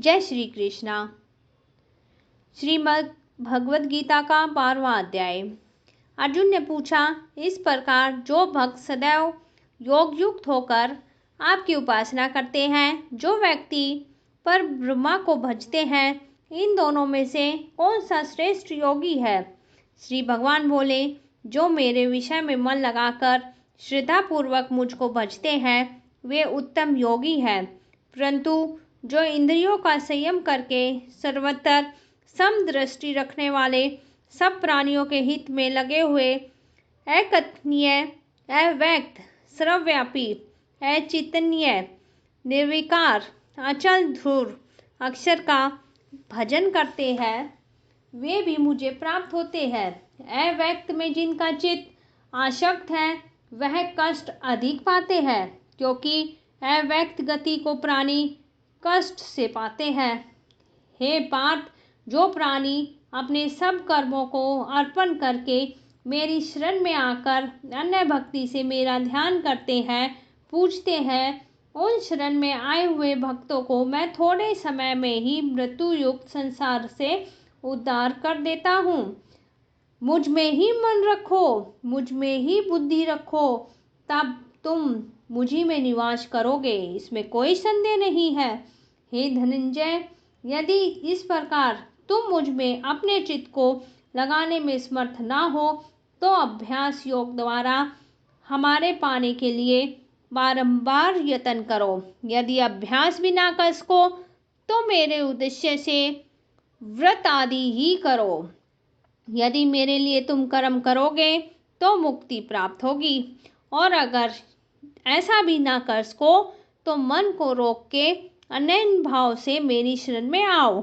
जय श्री कृष्णा। श्रीमद् भगवद गीता का 12वां अध्याय। अर्जुन ने पूछा, इस प्रकार जो भक्त सदैव योग युक्त होकर आपकी उपासना करते हैं, जो व्यक्ति पर ब्रह्मा को भजते हैं, इन दोनों में से कौन सा श्रेष्ठ योगी है? श्री भगवान बोले, जो मेरे विषय में मन लगाकर श्रद्धापूर्वक मुझको भजते हैं, वे उत्तम योगी हैं। परंतु जो इंद्रियों का संयम करके सर्वत्र समदृष्टि रखने वाले, सब प्राणियों के हित में लगे हुए, अकथनीय, अव्यक्त, सर्वव्यापी, अचिंतनीय, निर्विकार, अचल ध्रुव अक्षर का भजन करते हैं, वे भी मुझे प्राप्त होते हैं। अव्यक्त में जिनका चित्त आसक्त है, वह कष्ट अधिक पाते हैं, क्योंकि अव्यक्त गति को प्राणी कष्ट से पाते हैं। हे पार्थ, जो प्राणी अपने सब कर्मों को अर्पण करके मेरी शरण में आकर अन्य भक्ति से मेरा ध्यान करते हैं, पूजते हैं, उन शरण में आए हुए भक्तों को मैं थोड़े समय में ही मृत्यु युक्त संसार से उद्धार कर देता हूँ। मुझ में ही मन रखो, मुझ में ही बुद्धि रखो, तब तुम मुझी में निवास करोगे, इसमें कोई संदेह नहीं है। हे धनंजय, यदि इस प्रकार तुम मुझ में अपने चित्त को लगाने में समर्थ ना हो, तो अभ्यास योग द्वारा हमारे पाने के लिए बारंबार यत्न करो। यदि अभ्यास भी ना कर सको, तो मेरे उद्देश्य से व्रत आदि ही करो। यदि मेरे लिए तुम कर्म करोगे तो मुक्ति प्राप्त होगी, और अगर ऐसा भी ना कर सको तो मन को रोक के अनन्य भाव से मेरी शरण में आओ।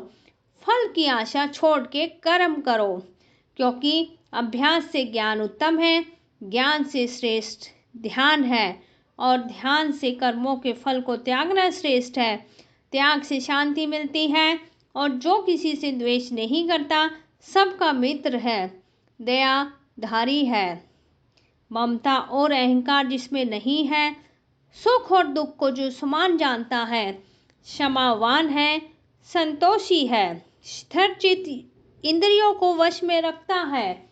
फल की आशा छोड़ के कर्म करो, क्योंकि अभ्यास से ज्ञान उत्तम है, ज्ञान से श्रेष्ठ ध्यान है, और ध्यान से कर्मों के फल को त्यागना श्रेष्ठ है। त्याग से शांति मिलती है, और जो किसी से द्वेष नहीं करता, सबका मित्र है, दया धारी है। ममता और अहंकार जिसमें नहीं है, सुख और दुख को जो समान जानता है, क्षमावान है, संतोषी है, स्थिरचित्त, इंद्रियों को वश में रखता है,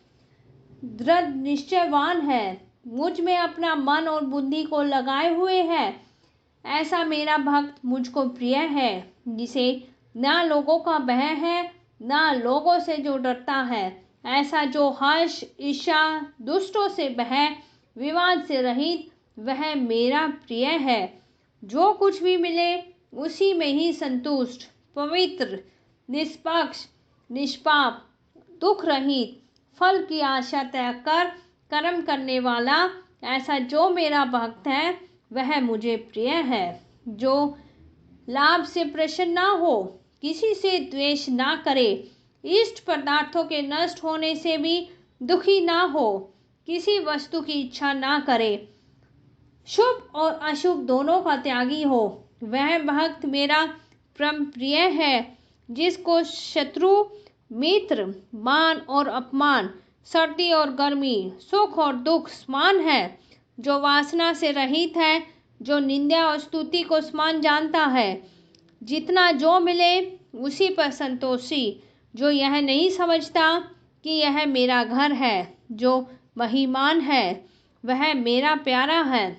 दृढ़ निश्चयवान है, मुझ में अपना मन और बुद्धि को लगाए हुए है, ऐसा मेरा भक्त मुझको प्रिय है, जिसे ना लोगों का भय है, ना लोगों से जो डरता है। ऐसा जो हर्ष, ईर्ष्या, दुष्टों से भय, विवाद से रहित, वह मेरा प्रिय है। जो कुछ भी मिले उसी में ही संतुष्ट, पवित्र, निष्पक्ष, निष्पाप, दुख रहित, फल की आशा त्याग कर कर्म करने वाला, ऐसा जो मेरा भक्त है, वह मुझे प्रिय है। जो लाभ से प्रसन्न ना हो, किसी से द्वेष ना करे, इष्ट पदार्थों के नष्ट होने से भी दुखी ना हो, किसी वस्तु की इच्छा ना करे, शुभ और अशुभ दोनों का त्यागी हो, वह भक्त मेरा परम प्रिय है। जिसको शत्रु मित्र, मान और अपमान, सर्दी और गर्मी, सुख और दुख समान है, जो वासना से रहित है, जो निंदा और स्तुति को समान जानता है, जितना जो मिले उसी पर संतोषी, जो यह नहीं समझता कि यह मेरा घर है, जो महिमान है, वह मेरा प्यारा है।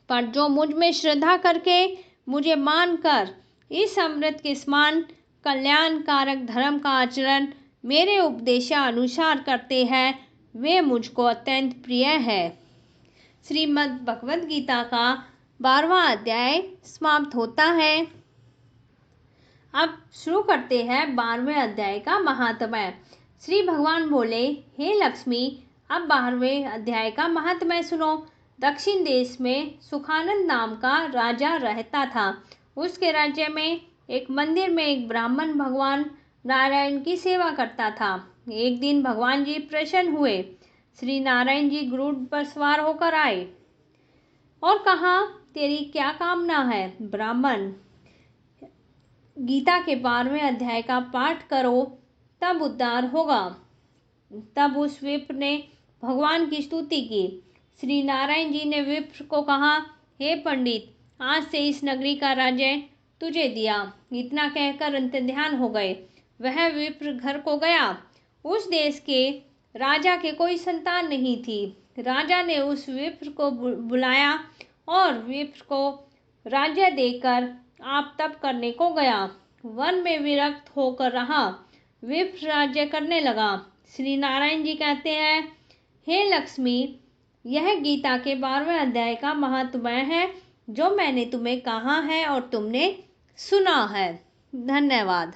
पर जो मुझ में श्रद्धा करके मुझे मानकर इस अमृत के समान कल्याणकारक धर्म का आचरण मेरे उपदेशानुसार करते हैं, वे मुझको अत्यंत प्रिय है। श्रीमद् भगवद गीता का 12वां अध्याय समाप्त होता है। अब शुरू करते हैं 12वें अध्याय का महात्म्य। श्री भगवान बोले, हे लक्ष्मी, अब 12वें अध्याय का महात्म्य सुनो। दक्षिण देश में सुखानंद नाम का राजा रहता था। उसके राज्य में एक मंदिर में एक ब्राह्मण भगवान नारायण की सेवा करता था। एक दिन भगवान जी प्रसन्न हुए। श्री नारायण जी गरुड़ पर सवार होकर आए और कहा, तेरी क्या कामना है? ब्राह्मण, गीता के 12वें अध्याय का पाठ करो, तब उद्धार होगा। तब उस विप्र ने भगवान की स्तुति की। श्री नारायण जी ने विप्र को कहा, हे पंडित, आज से इस नगरी का राज्य तुझे दिया। इतना कहकर अंतर्ध्यान हो गए। वह विप्र घर को गया। उस देश के राजा के कोई संतान नहीं थी। राजा ने उस विप्र को बुलाया और विप्र को राज्य देकर आप तप करने को गया। वन में विरक्त होकर रहा। विप्र राज्य करने लगा। श्री नारायण जी कहते हैं, हे लक्ष्मी, यह गीता के 12वें अध्याय का महात्म्य है जो मैंने तुम्हें कहा है और तुमने सुना है। धन्यवाद।